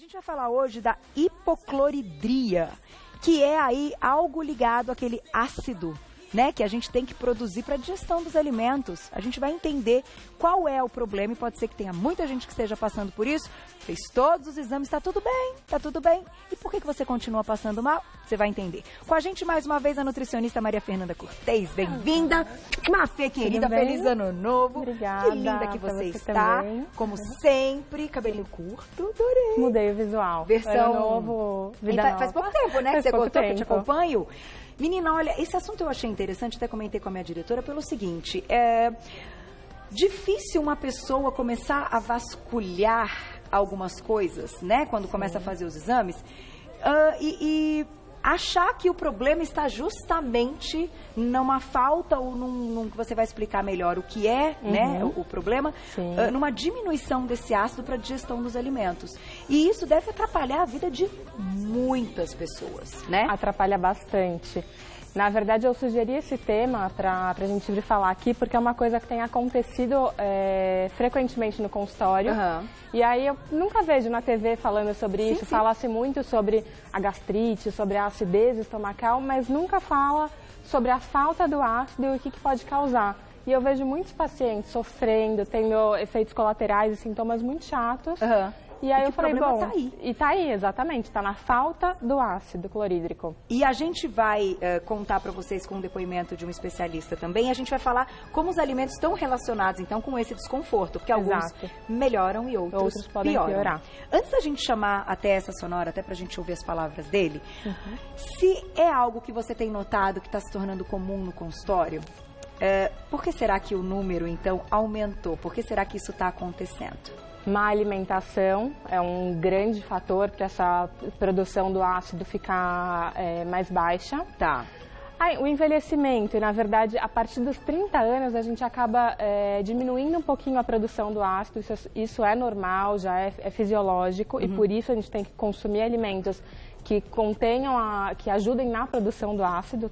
gente vai falar hoje da hipocloridria, que é aí algo ligado àquele ácido, né, que a gente tem que produzir para a digestão dos alimentos. A gente vai entender qual é o problema e pode ser que tenha muita gente que esteja passando por isso. Fez todos os exames, está tudo bem, está tudo bem. E por que você continua passando mal? Você vai entender. Com a gente mais uma vez a nutricionista Maria Fernanda Cortez. Bem-vinda. Mafê, querida, feliz ano novo. Obrigada. Que linda que você está. Também. Como sempre, cabelinho curto, adorei. Mudei o visual. Versão ano novo, vida nova. Faz pouco tempo, né, que você pouco contou, que eu te tempo. acompanho. Menina, olha, esse assunto eu achei interessante, até comentei com a minha diretora, pelo seguinte, difícil uma pessoa começar a vasculhar algumas coisas, né, quando começa a fazer os exames, e achar que o problema está justamente numa falta ou num que você vai explicar melhor o que é, né, o problema, numa diminuição desse ácido para a digestão dos alimentos. E isso deve atrapalhar a vida de muitas pessoas, né? Atrapalha bastante. Na verdade, eu sugeri esse tema para a gente vir falar aqui, porque é uma coisa que tem acontecido frequentemente no consultório. E aí eu nunca vejo na TV falando sobre isso, fala-se muito sobre a gastrite, sobre a acidez estomacal, mas nunca fala sobre a falta do ácido e o que pode causar. E eu vejo muitos pacientes sofrendo, tendo efeitos colaterais e sintomas muito chatos. E aí eu falei, bom, tá aí. E tá aí, exatamente, está na falta do ácido clorídrico. E a gente vai contar para vocês com um depoimento de um especialista também, a gente vai falar como os alimentos estão relacionados, então, com esse desconforto, porque alguns melhoram e outros podem pioram. piorar. Antes da gente chamar até essa sonora, até pra gente ouvir as palavras dele, se é algo que você tem notado que está se tornando comum no consultório, por que será que o número, então, aumentou? Por que será que isso está acontecendo? Má alimentação é um grande fator para essa produção do ácido ficar mais baixa. O envelhecimento, e na verdade, a partir dos 30 anos, a gente acaba diminuindo um pouquinho a produção do ácido. Isso é normal, já é fisiológico, e por isso a gente tem que consumir alimentos que contenham, que ajudem na produção do ácido,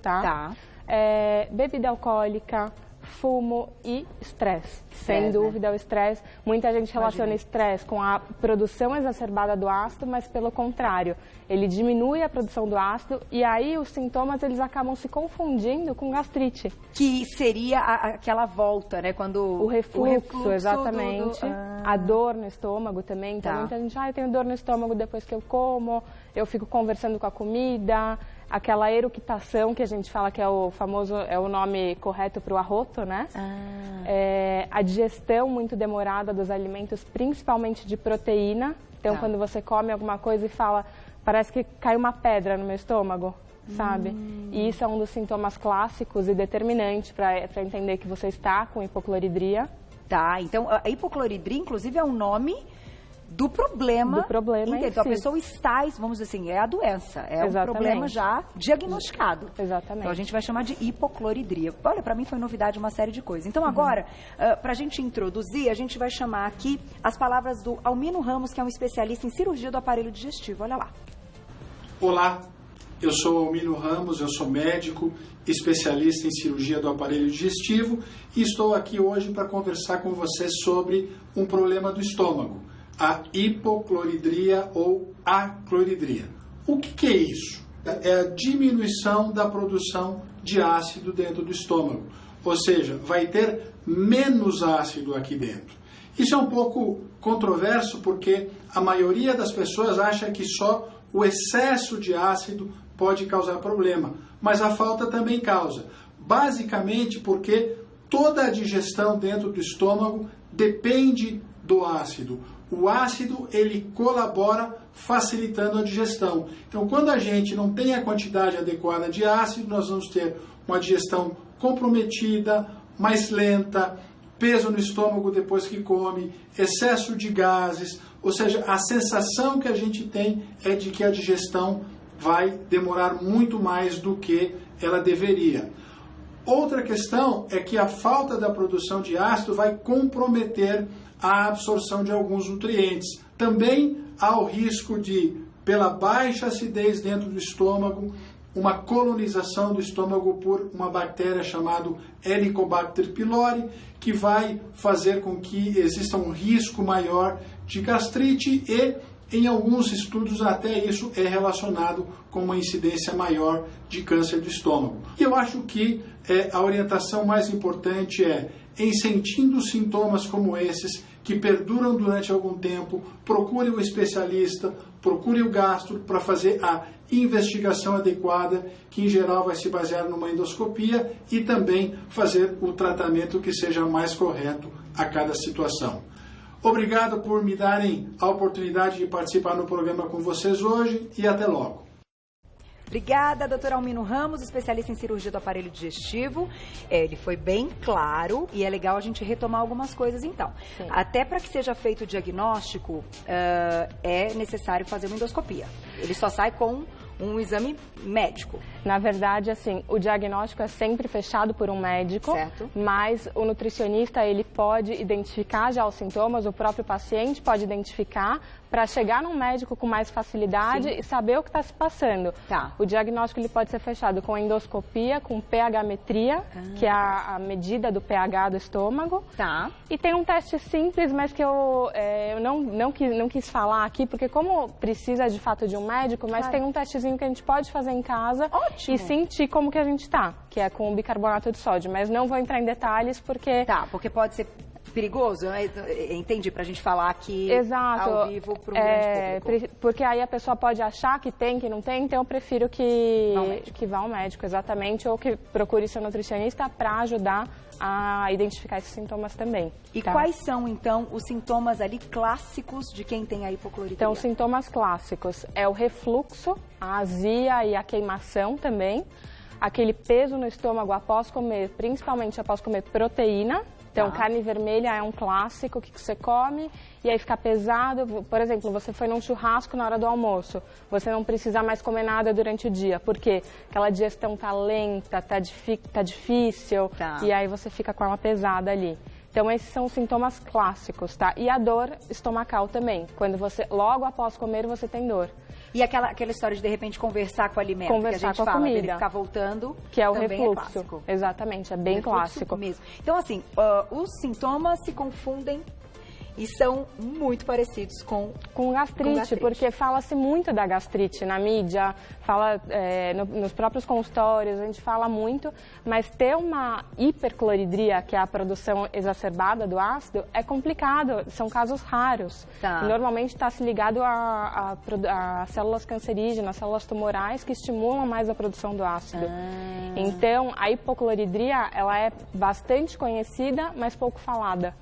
bebida alcoólica, fumo e estresse. Sem dúvida, o estresse. Muita gente relaciona estresse com a produção exacerbada do ácido, mas pelo contrário, ele diminui a produção do ácido e aí os sintomas eles acabam se confundindo com gastrite. Que seria aquela volta, né? Quando o refluxo exatamente. A dor no estômago também. Então, muita gente, eu tenho dor no estômago depois que eu como, eu fico conversando com a comida. Aquela eructação que a gente fala que é o famoso, é o nome correto para o arroto, né? A digestão muito demorada dos alimentos, principalmente de proteína. Então, quando você come alguma coisa e fala, parece que caiu uma pedra no meu estômago, sabe? E isso é um dos sintomas clássicos e determinante para entender que você está com hipocloridria. Então a hipocloridria, inclusive, é um nome do problema. Então, a pessoa está, vamos dizer assim, é a doença, um problema já diagnosticado. Exatamente. Então, a gente vai chamar de hipocloridria. Olha, para mim foi novidade uma série de coisas. Então, agora, para a gente introduzir, a gente vai chamar aqui as palavras do Almino Ramos, que é um especialista em cirurgia do aparelho digestivo. Olha lá. Olá, eu sou Almino Ramos, eu sou médico, especialista em cirurgia do aparelho digestivo e estou aqui hoje para conversar com você sobre um problema do estômago, a hipocloridria ou acloridria. O que é isso? É a diminuição da produção de ácido dentro do estômago, ou seja, vai ter menos ácido aqui dentro. Isso é um pouco controverso porque a maioria das pessoas acha que só o excesso de ácido pode causar problema, mas a falta também causa. Basicamente porque toda a digestão dentro do estômago depende do ácido. O ácido, ele colabora facilitando a digestão. Então, quando a gente não tem a quantidade adequada de ácido, nós vamos ter uma digestão comprometida, mais lenta, peso no estômago depois que come, excesso de gases, ou seja, a sensação que a gente tem é de que a digestão vai demorar muito mais do que ela deveria. Outra questão é que a falta da produção de ácido vai comprometer a absorção de alguns nutrientes. Também há o risco de, pela baixa acidez dentro do estômago, uma colonização do estômago por uma bactéria chamada Helicobacter pylori, que vai fazer com que exista um risco maior de gastrite e Em alguns estudos, até isso é relacionado com uma incidência maior de câncer do estômago. E eu acho que a orientação mais importante é, em sentindo sintomas como esses, que perduram durante algum tempo, procure o especialista, procure o gastro para fazer a investigação adequada, que em geral vai se basear numa endoscopia, e também fazer o tratamento que seja mais correto a cada situação. Obrigado por me darem a oportunidade de participar no programa com vocês hoje e até logo. Obrigada, doutor Almino Ramos, especialista em cirurgia do aparelho digestivo. Ele foi bem claro e é legal a gente retomar algumas coisas então. Sim. Até para que seja feito o diagnóstico, é necessário fazer uma endoscopia. Ele só sai com um exame médico. Na verdade, assim, o diagnóstico é sempre fechado por um médico, certo, mas o nutricionista, ele pode identificar já os sintomas, o próprio paciente pode identificar para chegar num médico com mais facilidade. Sim. E saber o que está se passando. Tá. O diagnóstico ele pode ser fechado com endoscopia, com pH-metria, que é a medida do pH do estômago. Tá. E tem um teste simples, mas que eu não quis falar aqui, porque como precisa de fato de um médico, mas claro, tem um testezinho que a gente pode fazer em casa. Ótimo. E sentir como que a gente tá, que é com o bicarbonato de sódio, mas não vou entrar em detalhes porque... Tá, porque pode ser perigoso, entendi, pra gente falar aqui. Exato, ao vivo pro grande público. Porque aí a pessoa pode achar que tem, que não tem, então eu prefiro que vá ao médico, exatamente, ou que procure seu nutricionista para ajudar a identificar esses sintomas também. E tá? Quais são, então, os sintomas ali clássicos de quem tem a hipocloridria? Então, os sintomas clássicos é o refluxo, a azia e a queimação também, aquele peso no estômago após comer, principalmente após comer proteína. Então, carne vermelha é um clássico que você come e aí fica pesado. Por exemplo, você foi num churrasco na hora do almoço, você não precisa mais comer nada durante o dia, porque aquela digestão tá lenta, tá difícil, e aí você fica com ela pesada ali. Então, esses são os sintomas clássicos, tá? E a dor estomacal também. Quando você, logo após comer, você tem dor. E aquela história de repente, conversar com o alimento, conversar que a gente com a fala, comida. Ele ficar voltando, que é o também refluxo. É clássico. Exatamente, é bem clássico. Mesmo. Então, assim, os sintomas se confundem e são muito parecidos com gastrite, porque fala-se muito da gastrite na mídia, fala nos próprios consultórios, a gente fala muito, mas ter uma hipercloridria, que é a produção exacerbada do ácido, é complicado, são casos raros. Tá. Normalmente está se ligado a células cancerígenas, células tumorais que estimulam mais a produção do ácido. Então, a hipocloridria, ela é bastante conhecida, mas pouco falada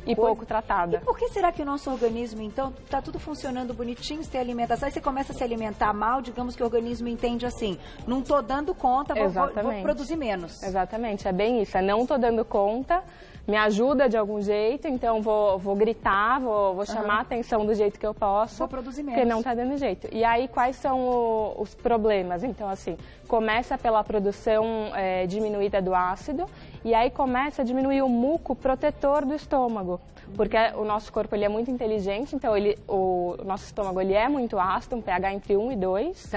e pouco tratada. E por que será que o nosso organismo, então, está tudo funcionando bonitinho, se tem alimentação, aí você começa a se alimentar mal, digamos que o organismo entende assim, não estou dando conta, vou produzir menos. Exatamente, é bem isso, não estou dando conta, me ajuda de algum jeito, então vou gritar, vou chamar a atenção do jeito que eu posso. Vou produzir menos. Porque não está dando jeito. E aí, quais são os problemas? Então, assim, começa pela produção diminuída do ácido, e aí começa a diminuir o muco protetor do estômago, porque o nosso corpo ele é muito inteligente, então o nosso estômago ele é muito ácido, um pH entre 1 e 2,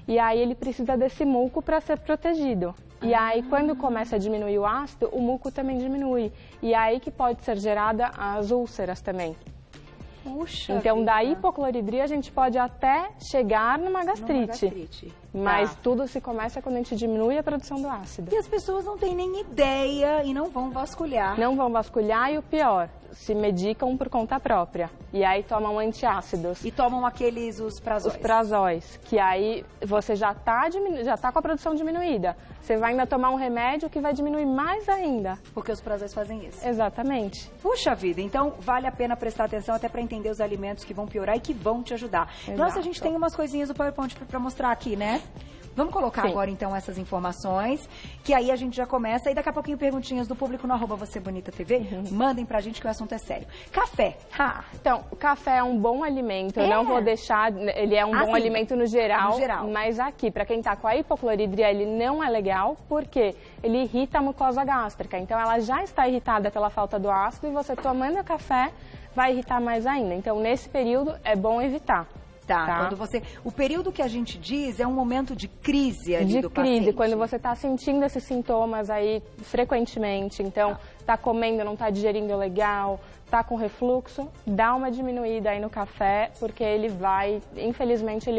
e aí ele precisa desse muco para ser protegido. E aí, quando começa a diminuir o ácido, o muco também diminui. E é aí que pode ser gerada as úlceras também. Puxa então, vida. da hipocloridria, a gente pode até chegar numa gastrite. Mas tudo se começa quando a gente diminui a produção do ácido. E as pessoas não têm nem ideia e não vão vasculhar. Não vão vasculhar e o pior, se medicam por conta própria. E aí tomam antiácidos. E tomam os prazóis. Os prazóis, que aí você já tá com a produção diminuída. Você vai ainda tomar um remédio que vai diminuir mais ainda. Porque os prazóis fazem isso. Exatamente. Puxa vida, então vale a pena prestar atenção até para entender os alimentos que vão piorar e que vão te ajudar. Exato. Nossa, a gente tem umas coisinhas do PowerPoint para mostrar aqui, né? Vamos colocar agora, então, essas informações, que aí a gente já começa. E daqui a pouquinho, perguntinhas do público no @VocêBonitaTV. Mandem pra gente que o assunto é sério. Café. Então, o café é um bom alimento. Eu não vou deixar... Ele é um bom alimento no geral. Mas aqui, pra quem tá com a hipocloridria, ele não é legal, porque ele irrita a mucosa gástrica. Então, ela já está irritada pela falta do ácido e você tomando o café vai irritar mais ainda. Então, nesse período, é bom evitar. Tá. O período que a gente diz é um momento de crise ali do paciente. De crise, quando você está sentindo esses sintomas aí frequentemente, então está comendo, não está digerindo legal, está com refluxo, dá uma diminuída aí no café, porque ele vai, infelizmente,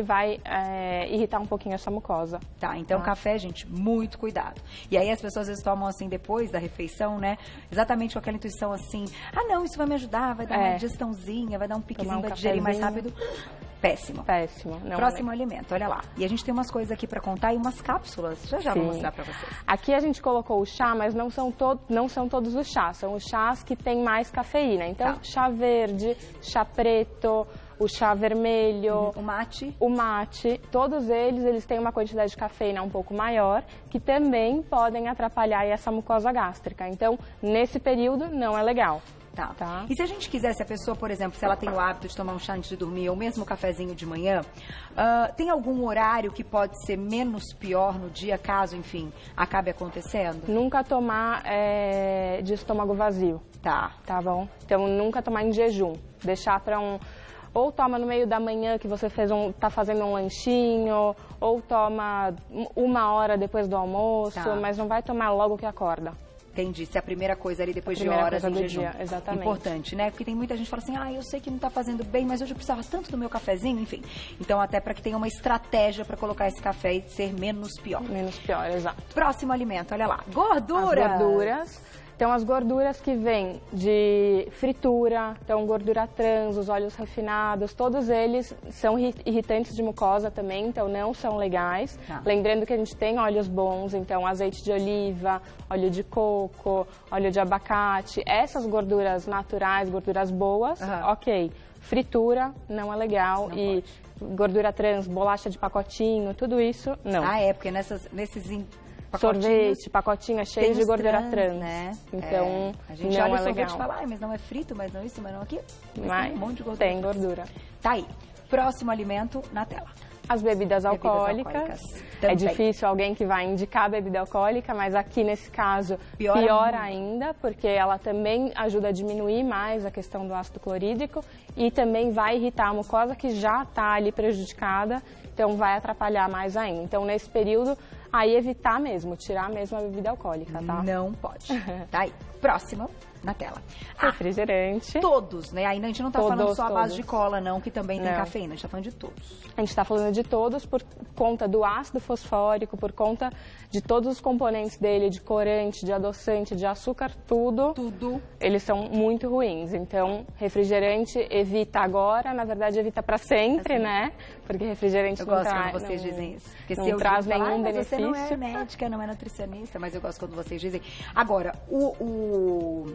irritar um pouquinho essa mucosa. Tá, então café, gente, muito cuidado. E aí as pessoas às vezes tomam assim depois da refeição, né? Exatamente com aquela intuição assim, não, isso vai me ajudar, vai dar uma digestãozinha, vai dar um piquezinho, vai digerir mais rápido. Péssimo. Péssimo. Próximo alimento, olha lá. E a gente tem umas coisas aqui para contar e umas cápsulas. Já vou mostrar para vocês. Aqui a gente colocou o chá, mas não são todos os chás. São os chás que têm mais cafeína. Então, chá verde, chá preto, o chá vermelho, o mate, todos eles têm uma quantidade de cafeína um pouco maior, que também podem atrapalhar essa mucosa gástrica. Então, nesse período, não é legal. Tá. E se a gente quiser, se a pessoa, por exemplo, se ela tem o hábito de tomar um chá antes de dormir, ou mesmo um cafezinho de manhã, tem algum horário que pode ser menos pior no dia, caso, enfim, acabe acontecendo? Nunca tomar de estômago vazio. Tá bom? Então, nunca tomar em jejum. Deixar para ou toma no meio da manhã que você tá fazendo um lanchinho, ou toma 1 hora depois do almoço, mas não vai tomar logo que acorda. Entendi, se é a primeira coisa ali depois de horas em jejum. Exatamente. Importante, né? Porque tem muita gente que fala assim, eu sei que não está fazendo bem, mas hoje eu precisava tanto do meu cafezinho, enfim. Então, até para que tenha uma estratégia para colocar esse café e ser menos pior. Menos pior, exato. Próximo alimento, olha lá, gorduras. As gorduras. Então, as gorduras que vêm de fritura, então gordura trans, os óleos refinados, todos eles são irritantes de mucosa também, então não são legais. Lembrando que a gente tem óleos bons, então azeite de oliva, óleo de coco, óleo de abacate, essas gorduras naturais, gorduras boas, ok. Fritura não é legal não e pode. Gordura trans, bolacha de pacotinho, tudo isso, não. Porque nesses sorvete, pacotinho cheio de gordura trans, né? Então, a gente olha o sorvete e fala, mas não é frito, mas não isso, mas não aquilo. Mas tem um monte de gordura. Tem gordura. Tá aí. Próximo alimento na tela. As bebidas alcoólicas. É difícil alguém que vai indicar a bebida alcoólica, mas aqui nesse caso pior ainda, porque ela também ajuda a diminuir mais a questão do ácido clorídrico e também vai irritar a mucosa que já está ali prejudicada, então vai atrapalhar mais ainda. Então nesse período, aí evitar mesmo, tirar mesmo a bebida alcoólica, tá? Não pode. Tá aí. Próximo na tela. Refrigerante. Todos, né? Ainda a gente não tá falando só a base de cola, não, que também tem cafeína. A gente tá falando de todos. A gente tá falando de todos por conta do ácido fosfórico, por conta de todos os componentes dele, de corante, de adoçante, de açúcar, tudo. Eles são muito ruins. Então, refrigerante evita agora, na verdade evita para sempre, né? Porque refrigerante eu gosto quando vocês dizem isso. Porque não traz nenhum benefício. Você não é médica, não é nutricionista, mas eu gosto quando vocês dizem. Agora, o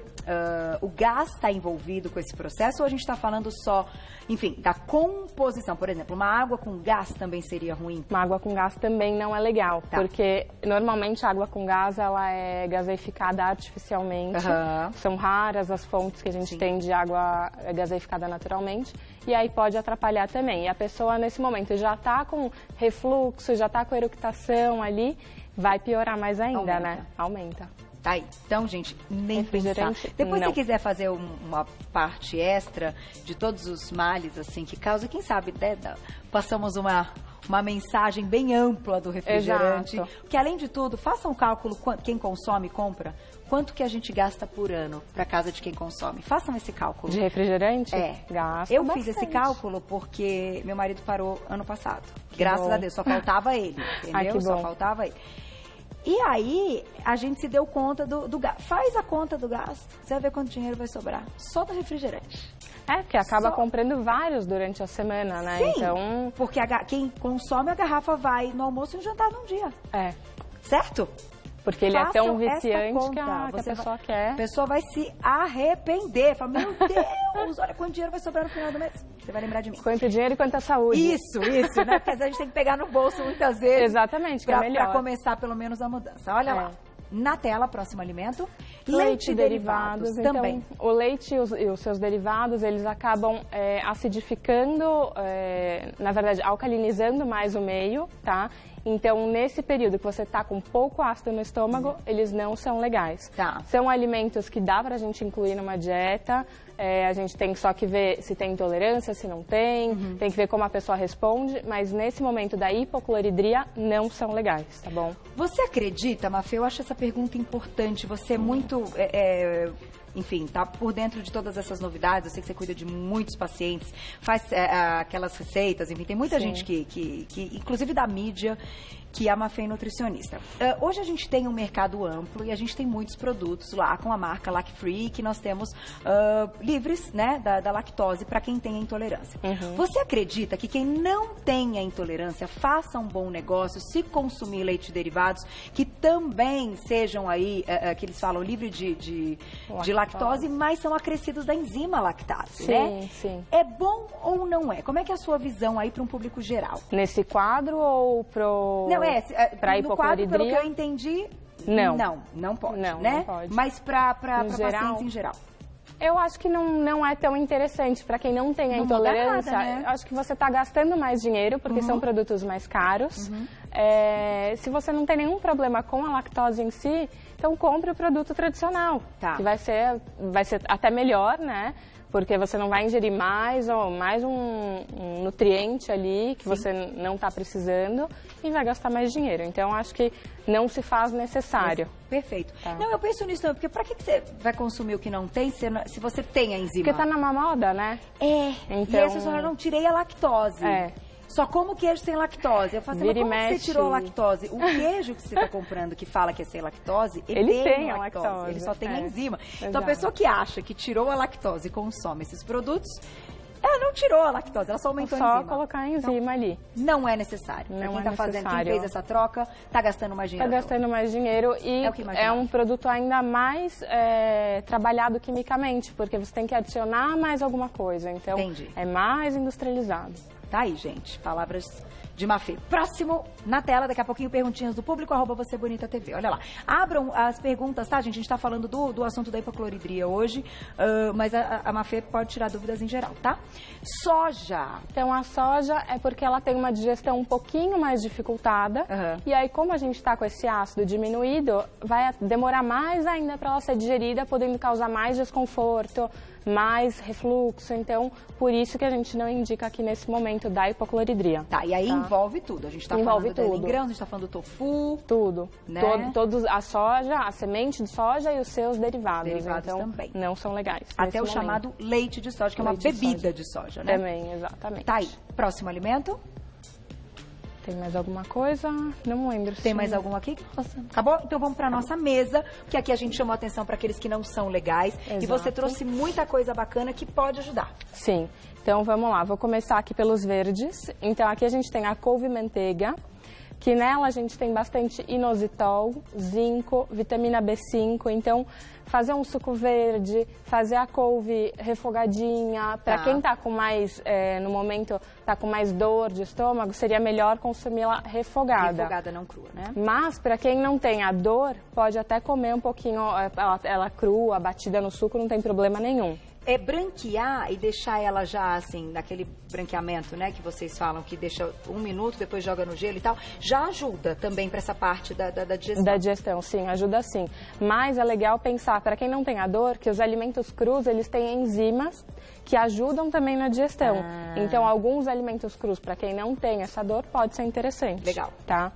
gás está envolvido com esse processo ou a gente está falando só, enfim, da composição? Por exemplo, uma água com gás também seria ruim? Uma água com gás também não é legal, porque normalmente a água com gás ela é gaseificada artificialmente. São raras as fontes que a gente tem de água gaseificada naturalmente e aí pode atrapalhar também. E a pessoa nesse momento já está com refluxo, já está com eructação ali, vai piorar mais ainda, né? Aumenta. Tá aí. Então, gente, nem pensar. Depois, se quiser fazer uma parte extra de todos os males, assim, que causa, quem sabe, né, passamos uma mensagem bem ampla do refrigerante. Exato. Que, além de tudo, faça um cálculo, quem consome, compra, quanto que a gente gasta por ano para casa de quem consome. Façam esse cálculo. De refrigerante? Gasta Eu fiz esse cálculo porque meu marido parou ano passado. Graças a Deus, só faltava ele, entendeu? Que só bom. faltava ele. E aí, a gente se deu conta do gasto. Faz a conta do gasto, você vai ver quanto dinheiro vai sobrar. Só do refrigerante. Porque acaba comprando vários durante a semana, né? Sim, então, porque quem consome a garrafa vai no almoço e no jantar num dia. Certo? Porque ele é tão Façam viciante essa que a conta. pessoa quer. A pessoa vai se arrepender. Fala, meu Deus, olha quanto dinheiro vai sobrar no final do mês. Você vai lembrar de mim. Quanto dinheiro e quanta saúde. Isso, né? Porque às vezes a gente tem que pegar no bolso muitas vezes. Exatamente, que é melhor. Pra começar pelo menos a mudança. Olha lá. Na tela, próximo alimento. Leite e derivados. Também. Então, o leite e os seus derivados, eles acabam acidificando, na verdade, alcalinizando mais o meio, tá? Então, nesse período que você está com pouco ácido no estômago, eles não são legais. Tá. São alimentos que dá pra gente incluir numa dieta, A gente tem só que ver se tem intolerância, se não tem, tem que ver como a pessoa responde, mas nesse momento da hipocloridria não são legais, tá bom? Você acredita, Mafê? Eu acho essa pergunta importante. Você é muito... enfim, tá por dentro de todas essas novidades. Eu sei que você cuida de muitos pacientes, faz aquelas receitas, enfim, tem muita gente que, inclusive da mídia, que é a Mafê nutricionista. Hoje a gente tem um mercado amplo e a gente tem muitos produtos lá com a marca Lac Free, que nós temos livres, né, da lactose para quem tem a intolerância. Você acredita que quem não tem a intolerância faça um bom negócio se consumir leite derivados que também sejam aí, que eles falam livre de lactose, mas são acrescidos da enzima lactase, né? Sim. É bom ou não é? Como é que é a sua visão aí para um público geral? Nesse quadro ou pro... Pra no quadro, pelo que hipocloridria? eu entendi, não pode, não, né? não pode. Mas para pacientes em geral. Eu acho que não é tão interessante para quem não tem a intolerância. Nada, né? Eu acho que você está gastando mais dinheiro, porque são produtos mais caros. Se você não tem nenhum problema com a lactose em si, então compre o produto tradicional, que vai ser até melhor, né? Porque você não vai ingerir mais um nutriente ali que você não está precisando e vai gastar mais dinheiro. Então, acho que não se faz necessário. Perfeito. Não, eu penso nisso também, porque para que você vai consumir o que não tem se você tem a enzima? Porque tá na moda, né? Então... E aí você fala, não, tirei a lactose. Só como queijo sem lactose. Eu falo assim, mas como você tirou a lactose? O queijo que você está comprando que fala que é sem lactose, ele tem a lactose. Ele só tem a enzima. Então a pessoa que acha que tirou a lactose e consome esses produtos, ela não tirou a lactose, ela só aumentou a enzima. Só colocar a enzima ali. Não é necessário. Para quem está fazendo, quem fez essa troca, está gastando mais dinheiro. Está gastando mais dinheiro e é um produto ainda mais trabalhado quimicamente, porque você tem que adicionar mais alguma coisa. Então, é mais industrializado. Tá aí, gente. Palavras de Mafê. Próximo na tela, daqui a pouquinho, perguntinhas do público, @VocêBonitaTV. Olha lá. Abram as perguntas, tá, gente? A gente tá falando do assunto da hipocloridria hoje, mas a Mafê pode tirar dúvidas em geral, tá? Soja. Então, a soja é porque ela tem uma digestão um pouquinho mais dificultada. E aí, como a gente tá com esse ácido diminuído, vai demorar mais ainda para ela ser digerida, podendo causar mais desconforto, mais refluxo. Então, por isso que a gente não indica aqui nesse momento da hipocloridria. Tá, e aí envolve tudo. A gente tá falando dela em grãos, a gente tá falando do tofu. Tudo. Né? Todos a soja, a semente de soja e os seus derivados. Então, também. Não são legais. Até o chamado leite de soja, que é uma bebida de soja, né? Também, exatamente. Tá aí. Próximo alimento. Tem mais alguma coisa? Não lembro. Tem mais algum aqui? Nossa, acabou? Então vamos para nossa mesa, porque aqui a gente chamou a atenção para aqueles que não são legais. E você trouxe muita coisa bacana que pode ajudar. Sim. Então vamos lá, vou começar aqui pelos verdes. Então aqui a gente tem a couve-manteiga, que nela a gente tem bastante inositol, zinco, vitamina B5. Então, fazer um suco verde, fazer a couve refogadinha. Para quem tá com mais, no momento, tá com mais dor de estômago, seria melhor consumi-la refogada. Refogada, não crua, né? Mas, para quem não tem a dor, pode até comer um pouquinho ela crua, batida no suco, não tem problema nenhum. É branquear e deixar ela já, assim, naquele branqueamento, né, que vocês falam, que deixa 1 minuto, depois joga no gelo e tal, já ajuda também para essa parte da digestão. Da digestão, sim, ajuda sim. Mas é legal pensar, para quem não tem a dor, que os alimentos crus, eles têm enzimas que ajudam também na digestão. Então, alguns alimentos crus, para quem não tem essa dor, pode ser interessante. Legal. Tá?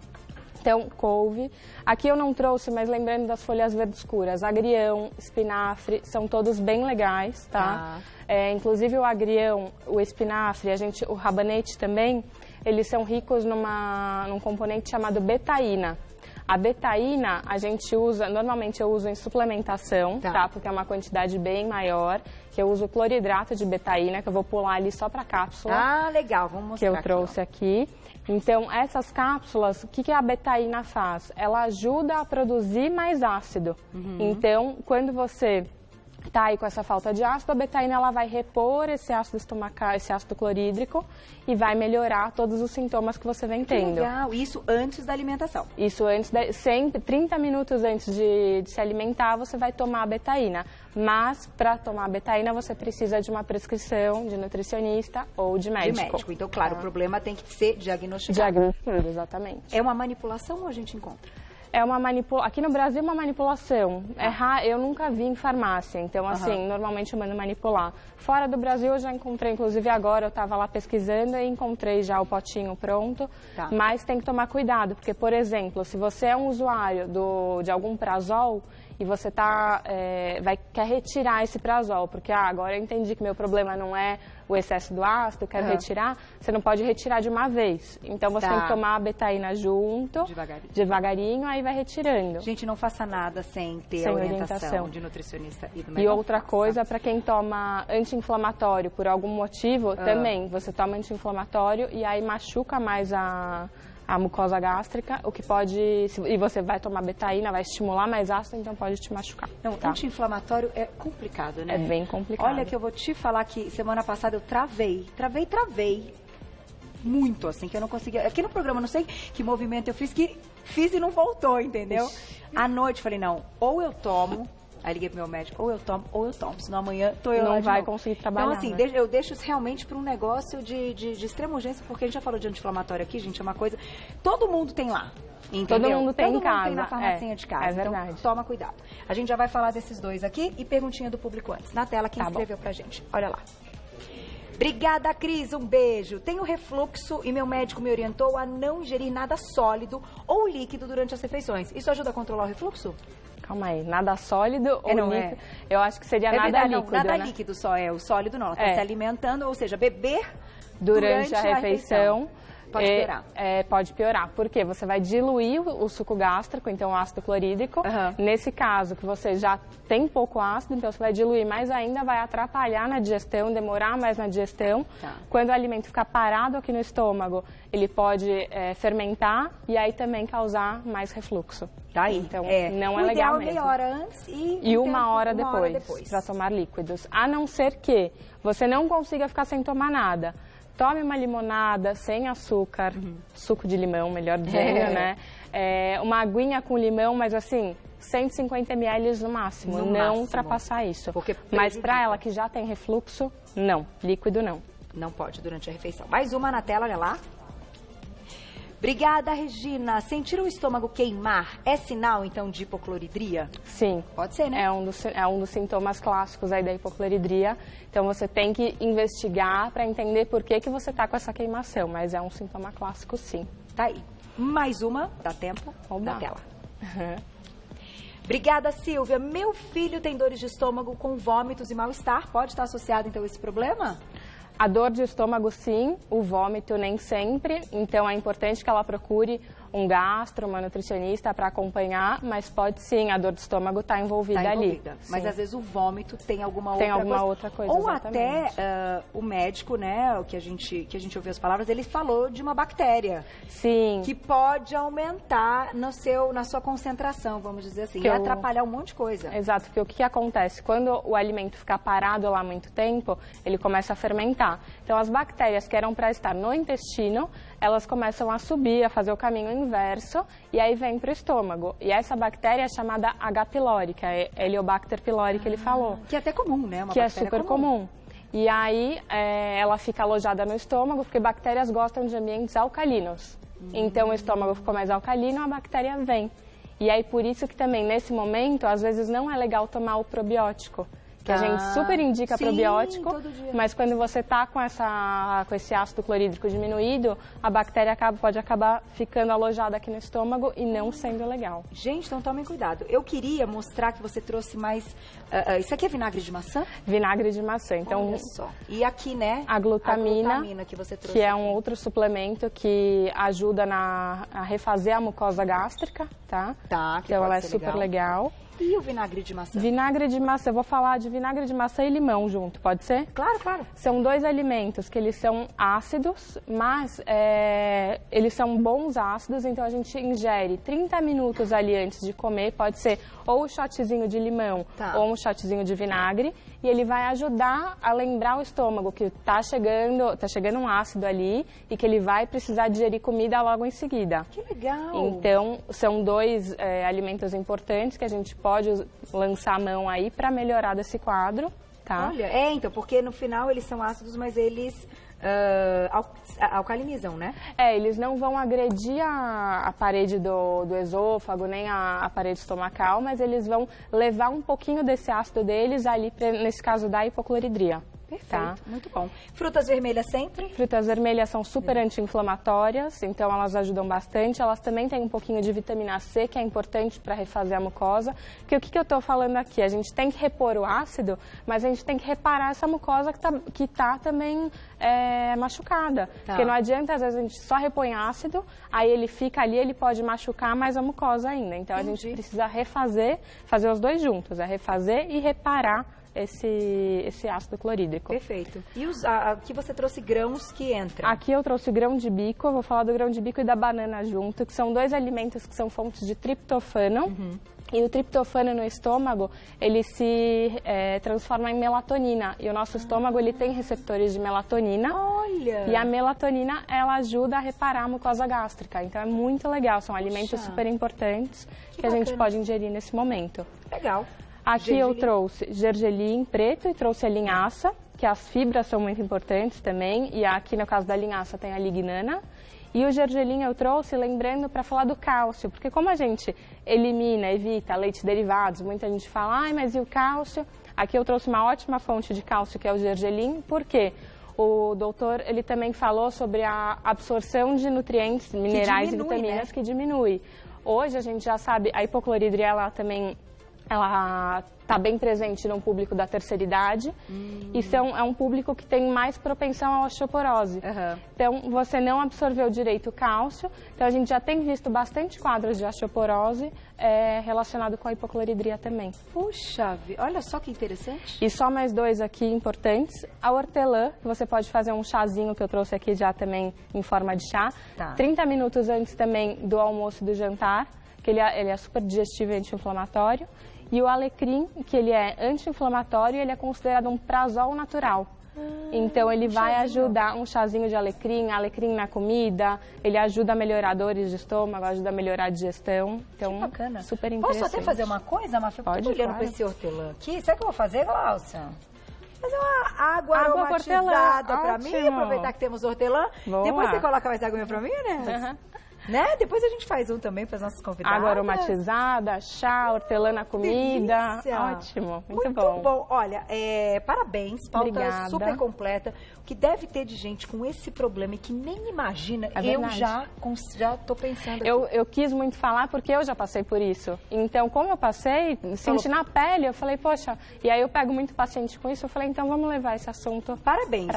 Então, couve. Aqui eu não trouxe, mas lembrando das folhas verdes escuras, agrião, espinafre, são todos bem legais, tá? Inclusive o agrião, o espinafre, o rabanete também, eles são ricos num componente chamado betaína. A betaína a gente usa, normalmente eu uso em suplementação, tá? Porque é uma quantidade bem maior, que eu uso cloridrato de betaína, que eu vou pular ali só para cápsula. Ah, legal, vamos mostrar. Que eu trouxe aqui. Então, essas cápsulas, o que a betaína faz? Ela ajuda a produzir mais ácido. Então, quando você tá aí com essa falta de ácido, a betaína ela vai repor esse ácido estomacal, esse ácido clorídrico e vai melhorar todos os sintomas que você vem tendo. Legal, isso antes da alimentação. Isso antes, sempre 30 minutos antes de se alimentar, você vai tomar a betaína. Mas para tomar a betaína, você precisa de uma prescrição de nutricionista ou de médico. De médico. Então, claro, o problema tem que ser diagnosticado. Diagnosticado, exatamente. É uma manipulação ou a gente encontra? Aqui no Brasil é uma manipulação. Eu nunca vi em farmácia, então assim, normalmente eu mando manipular. Fora do Brasil eu já encontrei, inclusive agora eu estava lá pesquisando e encontrei já o potinho pronto, mas tem que tomar cuidado, porque, por exemplo, se você é um usuário de algum Prazol e você quer retirar esse Prazol, porque agora eu entendi que meu problema não é o excesso do ácido, quero retirar, você não pode retirar de uma vez. Então você tem que tomar a betaína junto, devagarinho, aí vai retirando. Gente, não faça nada sem ter a orientação de nutricionista e do médico. E outra coisa, para quem toma anti-inflamatório por algum motivo, também, você toma anti-inflamatório e aí machuca mais a mucosa gástrica, o que pode... E você vai tomar betaína, vai estimular mais ácido, então pode te machucar. Não, anti-inflamatório é complicado, né? É bem complicado. Olha que eu vou te falar que semana passada eu travei muito, assim, que eu não conseguia... Aqui no programa, não sei que movimento eu fiz e não voltou, entendeu? À noite, falei, não, ou eu tomo... Aí liguei pro meu médico, ou eu tomo, senão amanhã tô eu lá de novo. Não vai conseguir trabalhar, então, assim, eu deixo isso realmente para um negócio de extrema urgência, porque a gente já falou de anti-inflamatório aqui, gente, é uma coisa... Todo mundo tem lá, entendeu? Todo mundo tem em casa. Todo mundo tem na farmacinha de casa, é verdade. Então toma cuidado. A gente já vai falar desses dois aqui e perguntinha do público antes. Na tela, quem escreveu pra gente? Olha lá. Obrigada, Cris, um beijo. Tenho refluxo e meu médico me orientou a não ingerir nada sólido ou líquido durante as refeições. Isso ajuda a controlar o refluxo? Calma aí, nada sólido ou líquido? Eu acho que seria nada líquido, nada líquido só, o sólido não. Ela está se alimentando, ou seja, beber durante a refeição. Pode piorar. Pode piorar, porque você vai diluir o suco gástrico, então o ácido clorídrico. Nesse caso, que você já tem pouco ácido, então você vai diluir mais ainda, vai atrapalhar na digestão, demorar mais na digestão. Quando o alimento ficar parado aqui no estômago, ele pode fermentar e aí também causar mais refluxo. Então, não é legal mesmo. Meia hora antes e uma hora depois para tomar líquidos. A não ser que você não consiga ficar sem tomar nada. Tome uma limonada sem açúcar, suco de limão, melhor dizendo, né? Uma aguinha com limão, mas assim, 150 ml no máximo, não ultrapassar isso. Mas para ela que já tem refluxo, não, líquido não. Não pode durante a refeição. Mais uma na tela, olha lá. Obrigada, Regina. Sentir o estômago queimar é sinal, então, de hipocloridria? Sim. Pode ser, né? É um dos sintomas clássicos aí da hipocloridria. Então, você tem que investigar para entender por que você está com essa queimação. Mas é um sintoma clássico, sim. Tá aí. Mais uma. Dá tempo? Na tela. Obrigada, Silvia. Meu filho tem dores de estômago com vômitos e mal-estar. Pode estar associado, então, a esse problema? A dor de estômago, sim, o vômito nem sempre, então é importante que ela procure um gastro, uma nutricionista para acompanhar, mas pode sim, a dor de estômago está envolvida ali. Mas às vezes o vômito tem alguma outra coisa. Ou exatamente. Até o médico, né, o que a gente ouviu as palavras, ele falou de uma bactéria. Sim. Que pode aumentar na sua concentração, vamos dizer assim, e atrapalhar um monte de coisa. Exato, porque o que acontece? Quando o alimento fica parado lá muito tempo, ele começa a fermentar. Então, as bactérias que eram para estar no intestino, elas começam a subir, a fazer o caminho inverso, e aí vem para o estômago. E essa bactéria é chamada H. pylori, que é Heliobacter pylori que ele falou. Que é até comum, né? Que é super comum. E aí, ela fica alojada no estômago, porque bactérias gostam de ambientes alcalinos. Então, o estômago ficou mais alcalino, a bactéria vem. E aí, por isso que também, nesse momento, às vezes não é legal tomar o probiótico. Que a gente super indica probiótico, mas quando você está com esse ácido clorídrico diminuído, a bactéria pode acabar ficando alojada aqui no estômago e não sendo legal. Gente, então tomem cuidado. Eu queria mostrar que você trouxe mais... isso aqui é vinagre de maçã? Vinagre de maçã. Então, olha só. E aqui, né? A glutamina que você trouxe. Que é um outro suplemento que ajuda a refazer a mucosa gástrica, tá? Que então ela é super legal. E o vinagre de maçã? Vinagre de maçã, eu vou falar de vinagre de maçã e limão junto, pode ser? Claro, claro. São dois alimentos que eles são ácidos, mas eles são bons ácidos, então a gente ingere 30 minutos ali antes de comer, pode ser ou um shotzinho de limão ou um shotzinho de vinagre, e ele vai ajudar a lembrar o estômago que tá chegando um ácido ali e que ele vai precisar digerir comida logo em seguida. Que legal! Então, são dois alimentos importantes que a gente pode lançar a mão aí para melhorar desse quadro, tá? Olha, então, porque no final eles são ácidos, mas eles alcalinizam, né? Eles não vão agredir a parede do esôfago, nem a parede estomacal, mas eles vão levar um pouquinho desse ácido deles ali, nesse caso da hipocloridria. Perfeito, tá? Muito bom. Frutas vermelhas sempre? Frutas vermelhas são super anti-inflamatórias, então elas ajudam bastante. Elas também têm um pouquinho de vitamina C, que é importante para refazer a mucosa. Porque o que eu estou falando aqui? A gente tem que repor o ácido, mas a gente tem que reparar essa mucosa que tá também machucada. Tá. Porque não adianta, às vezes, a gente só repõe ácido, aí ele fica ali, ele pode machucar mais a mucosa ainda. Então, a gente precisa refazer, fazer os dois juntos, refazer e reparar esse ácido clorídrico. Perfeito. E aqui você trouxe grãos que entram? Aqui eu trouxe grão de bico, eu vou falar do grão de bico e da banana junto, que são dois alimentos que são fontes de triptofano. E o triptofano no estômago, ele se transforma em melatonina. E o nosso estômago, ele tem receptores de melatonina. Olha! E a melatonina, ela ajuda a reparar a mucosa gástrica. Então, é muito legal. São alimentos super importantes que a gente pode ingerir nesse momento. Legal. Aqui eu trouxe gergelim preto e trouxe a linhaça, que as fibras são muito importantes também. E aqui, no caso da linhaça, tem a lignana. E o gergelim eu trouxe, lembrando, para falar do cálcio, porque como a gente evita leites derivados, muita gente fala, mas e o cálcio? Aqui eu trouxe uma ótima fonte de cálcio, que é o gergelim, porque o doutor, ele também falou sobre a absorção de nutrientes, minerais e vitaminas, que diminui. Hoje a gente já sabe, a hipocloridria, ela também está bem presente no público da terceira idade. Isso é um público que tem mais propensão à osteoporose. Então, você não absorveu direito o cálcio. Então, a gente já tem visto bastante quadros de osteoporose relacionado com a hipocloridria também. Puxa, olha só que interessante. E só mais dois aqui importantes. A hortelã, que você pode fazer um chazinho que eu trouxe aqui já também em forma de chá. 30 minutos antes também do almoço e do jantar, que ele é super digestivo e anti-inflamatório. E o alecrim, que ele é anti-inflamatório, ele é considerado um prazol natural. Então, ele vai ajudar um chazinho de alecrim na comida, ele ajuda a melhorar dores de estômago, ajuda a melhorar a digestão. Então, que bacana. Super interessante. Posso até fazer uma coisa, Mafia? Pode, olhando para esse hortelã aqui. Sabe o que eu vou fazer, Glaucia? Fazer uma água aromatizada para mim, aproveitar que temos hortelã. Boa. Depois você coloca mais aguinha para mim, né? Né? Depois a gente faz um também para as nossas convidadas. Água aromatizada, chá, hortelã na comida. Delícia. Ótimo, muito bom. Olha, parabéns, pauta super completa. O que deve ter de gente com esse problema e que nem imagina, eu já estou pensando aqui. Eu quis muito falar porque eu já passei por isso. Então, como eu passei, senti na pele, eu falei, poxa, e aí eu pego muito paciente com isso, eu falei, então vamos levar esse assunto. Parabéns,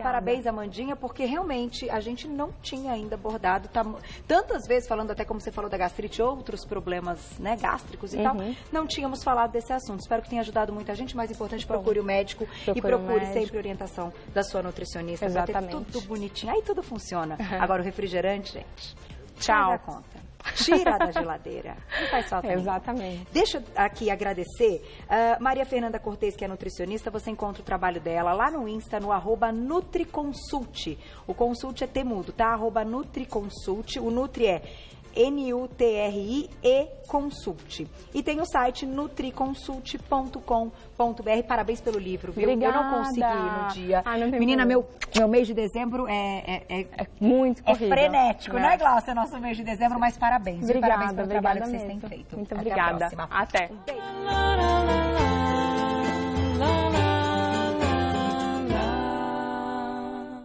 parabéns, Amandinha, porque realmente a gente não tinha ainda abordado tantas vezes, falando até como você falou da gastrite, outros problemas, né, gástricos e tal, não tínhamos falado desse assunto. Espero que tenha ajudado muita gente. Mais importante, procure o médico e procure sempre orientação da sua nutricionista. Exatamente. Pra ter tudo bonitinho. Aí tudo funciona. Agora o refrigerante, gente, tchau. faz a conta. Tira da geladeira. Não faz falta Exatamente. Nenhuma. Deixa eu aqui agradecer. Maria Fernanda Cortez, que é nutricionista, você encontra o trabalho dela lá no Insta, no @NutriConsult. O consult é temudo, tá? @NutriConsult. O Nutri é NUTRI e Consult. E tem o site nutriconsult.com.br. Parabéns pelo livro, viu? Obrigada. Eu não consegui ir no dia. Menina, meu mês de dezembro é muito corrido. frenético, né, Glaucia? Nosso mês de dezembro, mas parabéns. Obrigada, Parabéns pelo trabalho que vocês mesmo. têm feito. Muito obrigada. Até a próxima. Até. Um beijo.